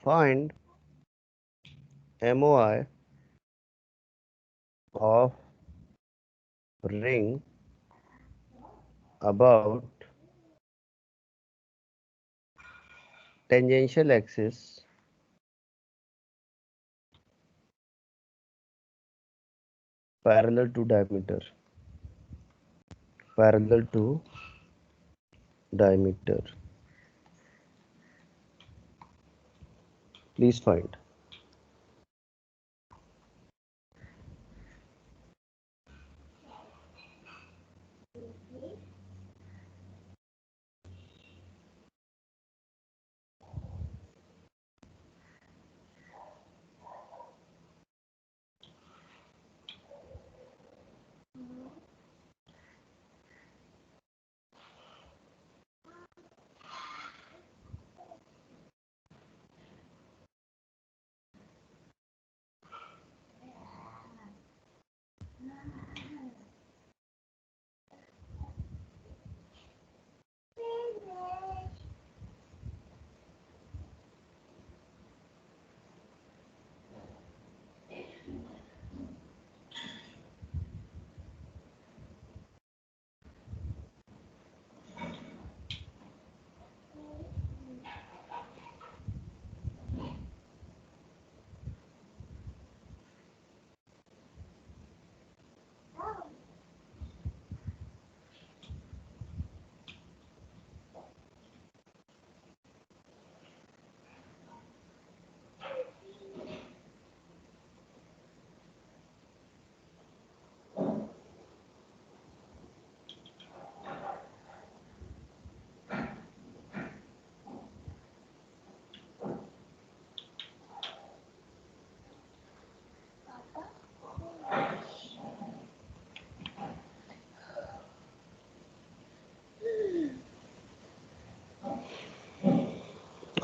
S1: find MOI of ring about tangential axis parallel to diameter. Parallel to diameter. Please find.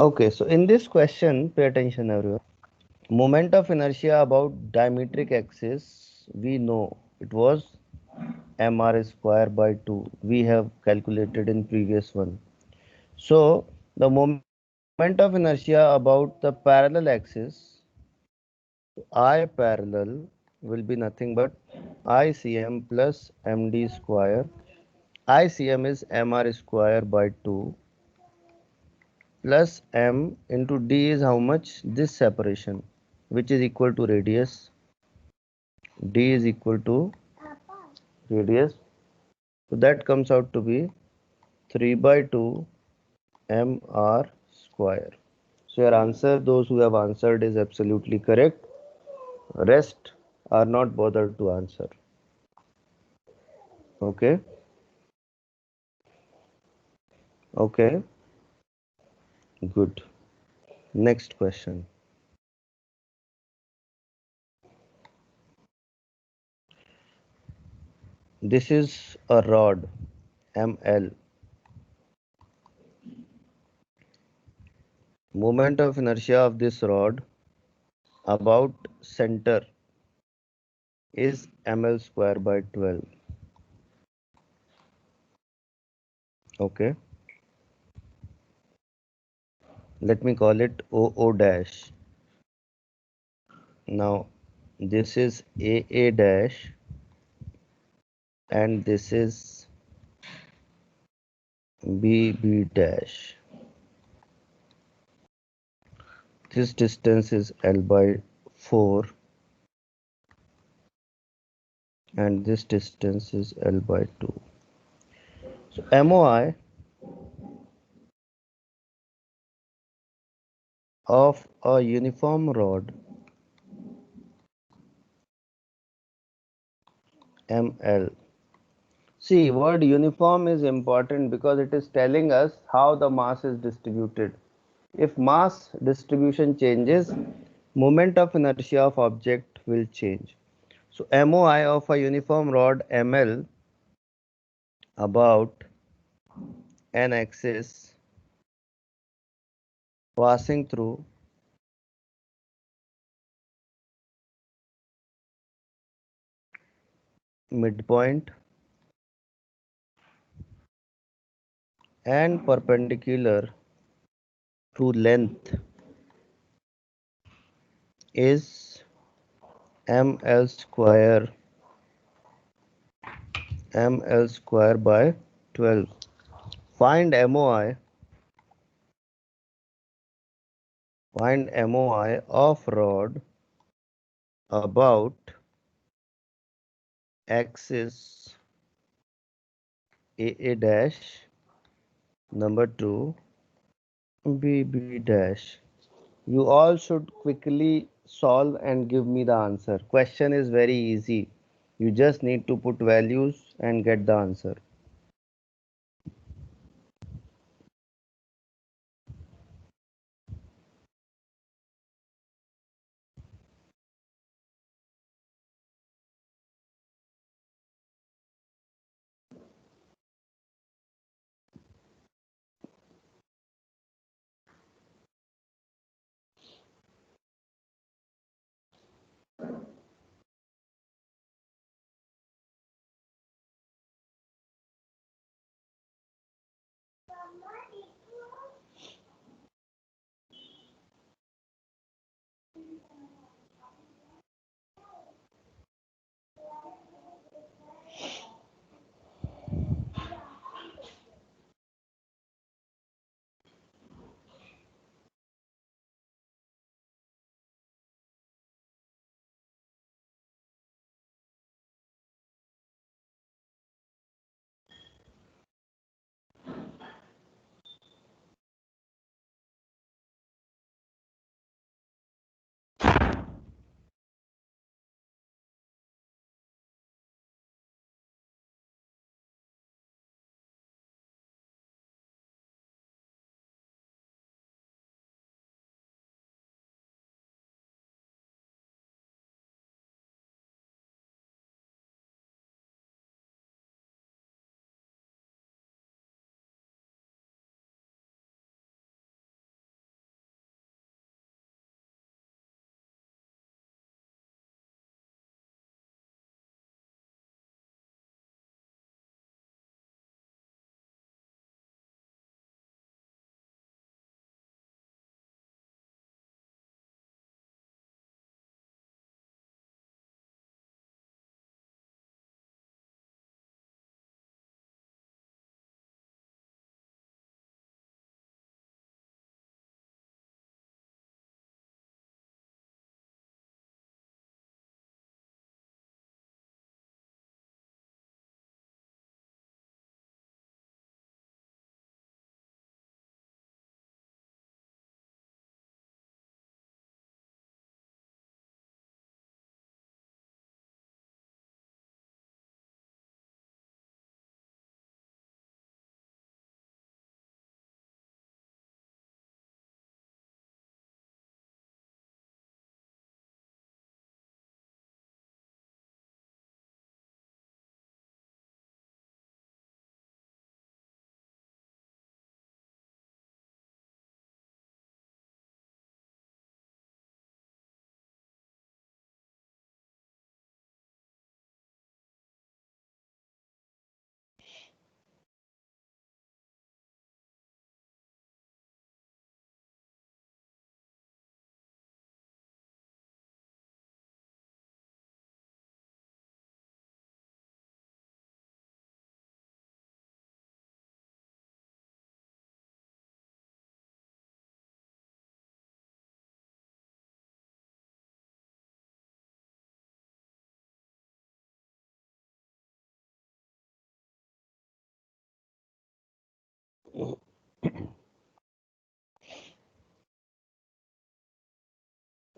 S1: Okay, so in this question, pay attention everyone. Moment of inertia about diametric axis, we know it was mr square by 2. We have calculated in previous one. So the moment of inertia about the parallel axis, I parallel will be nothing but ICM plus MD square. ICM is mr square by 2 plus m into d is how much? This separation, which is equal to radius. D is equal to radius. So that comes out to be 3 by 2 mr square. So your answer, those who have answered, is absolutely correct. Rest are not bothered to answer. Okay. Okay. Good. Next question. This is a rod ML. Moment of inertia of this rod about center is ml square by 12. Okay. Let me call it OO dash. Now this is AA dash and this is BB dash. This distance is L by 4 and this distance is L by 2. So MOI of a uniform rod ML. See, word uniform is important because it is telling us how the mass is distributed. If mass distribution changes, moment of inertia of object will change. So MOI of a uniform rod ML about an axis passing through midpoint and perpendicular to length is ml square by 12. Find MOI of rod about axis AA dash number 2 BB dash. You all should quickly solve and give me the answer. Question is very easy. You just need to put values and get the answer.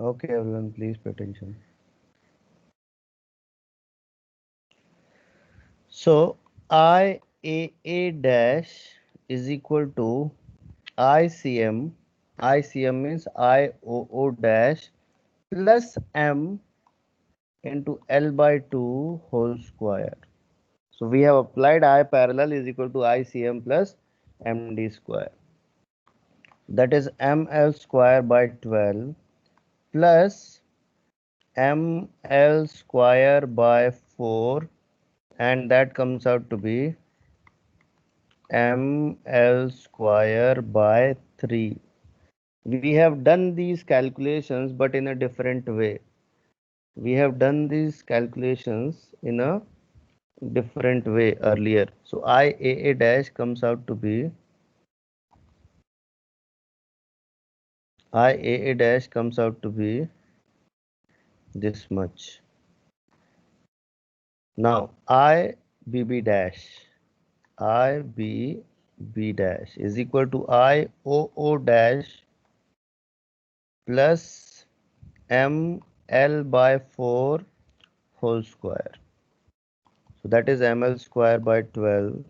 S1: Okay, everyone, please pay attention. So IAA dash is equal to ICM. ICM means IOO dash plus M into L by 2 whole square. So we have applied I parallel is equal to ICM plus MD square. That is ML square by 12 plus ML square by 4, and that comes out to be ML square by 3. We have done these calculations but in a different way. We have done these calculations in a different way earlier. So IAA dash comes out to be IAA dash comes out to be this much. Now IBB dash IBB dash is equal to IOO dash plus ml by 4 whole square. So that is ml square by 12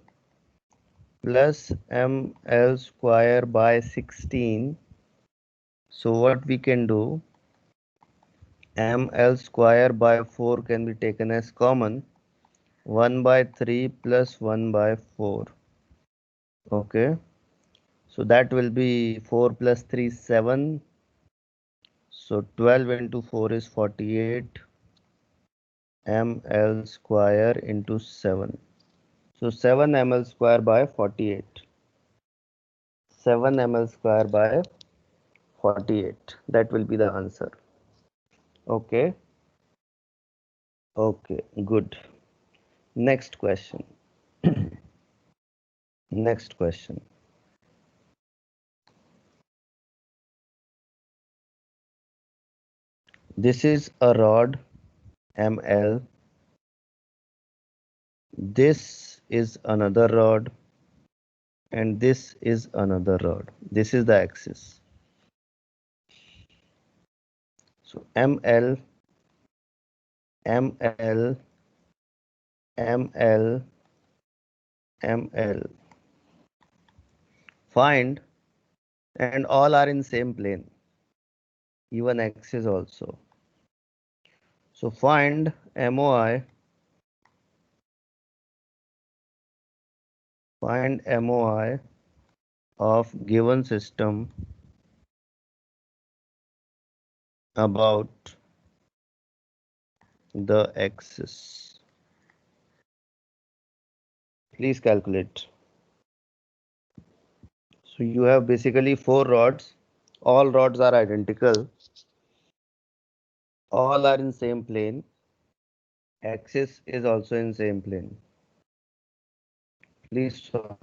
S1: plus ml square by 16. So what we can do, ml square by 4 can be taken as common, 1 by 3 plus 1 by 4. Okay, so that will be 4 plus 3 7. So 12 into 4 is 48 ml square into 7. So 7 ml square by 48. 7 ml square by 48. That will be the answer. Okay. Okay, good. Next question. Next question. This is a rod ml. This is another rod and this is another rod. This is the axis. So ml, ml, ml, ml. Find, and all are in same plane, even axis also. So find MOI, find MOI of given system about the axis. Please calculate. So you have basically 4 rods. All rods are identical. All are in same plane. Axis is also in same plane. Please solve.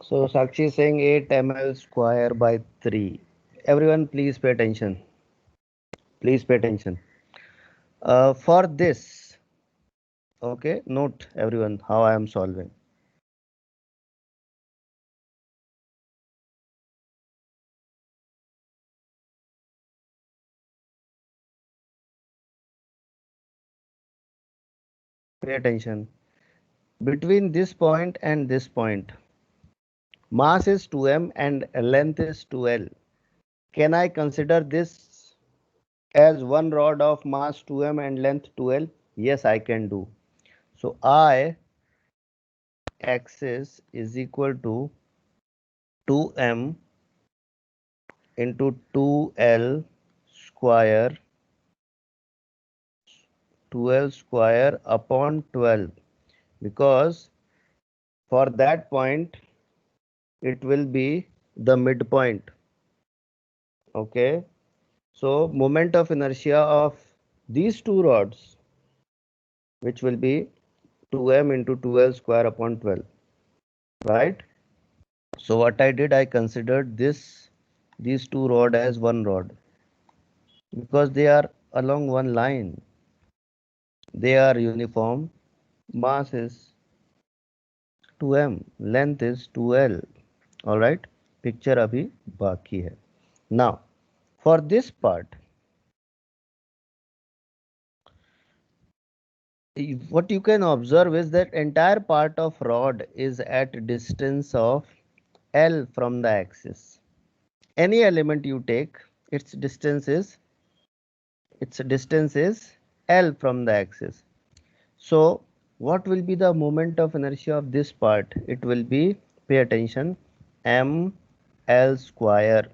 S1: So Sakshi is saying 8 ml square by 3. Everyone please pay attention. Please pay attention. For this, okay, note everyone how I am solving. Pay attention. Between this point and this point, mass is 2m and length is 2l. Can I consider this as one rod of mass 2m and length 2l? Yes, I can do. So I axis is equal to 2m into 2l square 2l square upon 12, because for that point it will be the midpoint. Okay, so moment of inertia of these two rods, which will be 2m into 2l square upon 12, right? So what I did, I considered these two rod as one rod because they are along one line. They are uniform. Mass is 2m, length is 2l. All right. Picture अभी बाकी है. Now, for this part, what you can observe is that entire part of rod is at distance of L from the axis. Any element you take, its distance is L from the axis. So what will be the moment of inertia of this part? It will be, pay attention, ml square.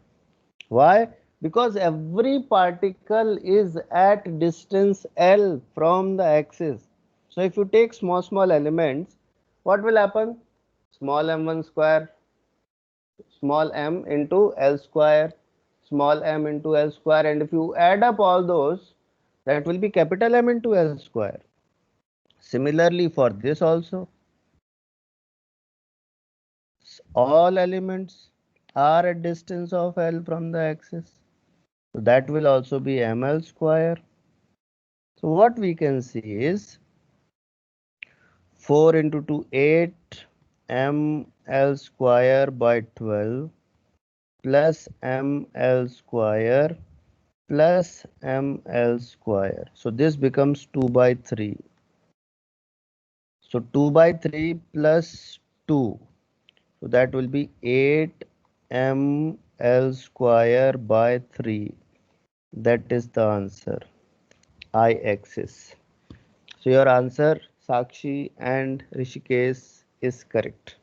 S1: Why? Because every particle is at distance L from the axis. So if you take small elements, what will happen? Small m1 square, small m into L square, small m into L square, and if you add up all those, that will be capital M into L square. Similarly for this also, all elements are at distance of L from the axis. So that will also be ml square. So what we can see is 4 into 2, 8 ml square by 12 plus ml square plus ml square. So this becomes 2 by 3. So 2 by 3 plus 2. So that will be 8 ml square by 3. That is the answer. I axis. So your answer, Sakshi and Rishikesh, is correct.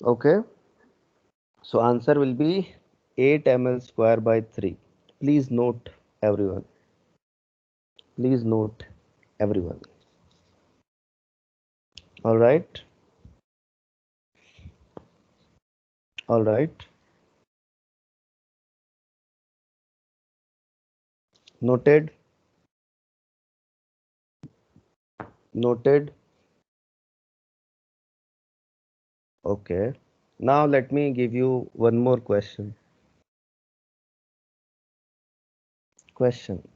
S1: Okay. So answer will be 8 ml square by 3. Please note everyone. Please note everyone. All right. All right. Noted. Noted. Okay. Now let me give you one more question. Question.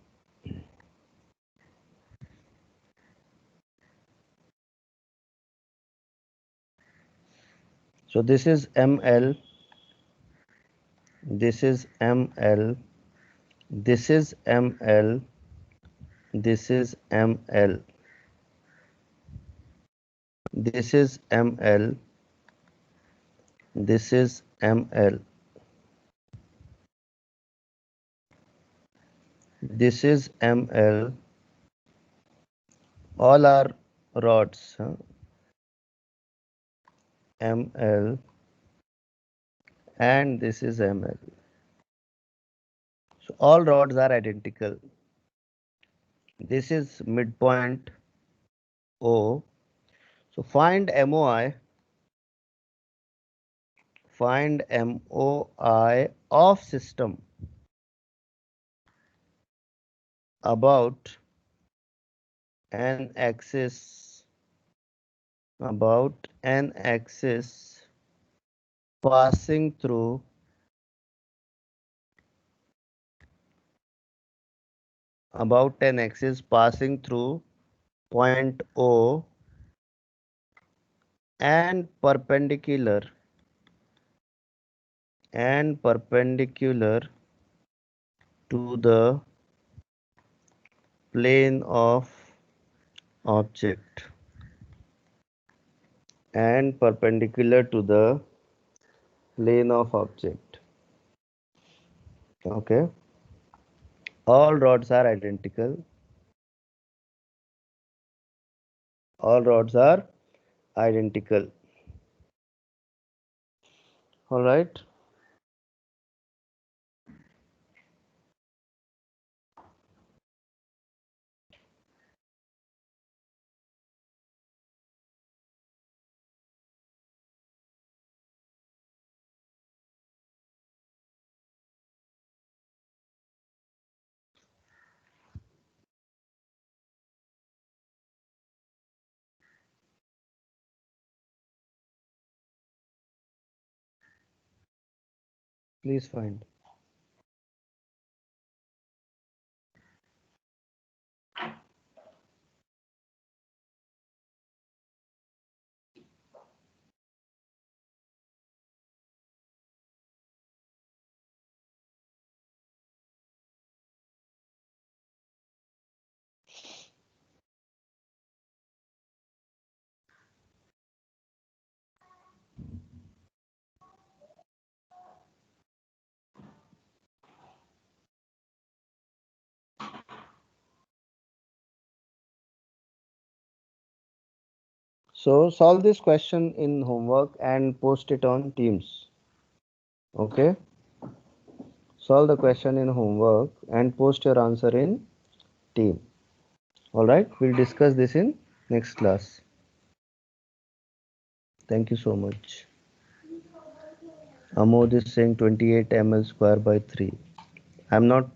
S1: So this is ml. This is ml. This is ml. This is ml. This is ml. This is ml. This is ml. All are rods. ml and this is ml. So all rods are identical. This is midpoint O. So find MOI. Find MOI of system about an axis passing through point O and perpendicular to the plane of object and perpendicular to the plane of object. Okay, all rods are identical. All rods are identical. All right. Please find. So solve this question in homework and post it on Teams. Okay. Solve the question in homework and post your answer in Team. All right. We'll discuss this in next class. Thank you so much. Amod is saying 28 ml square by 3. I'm not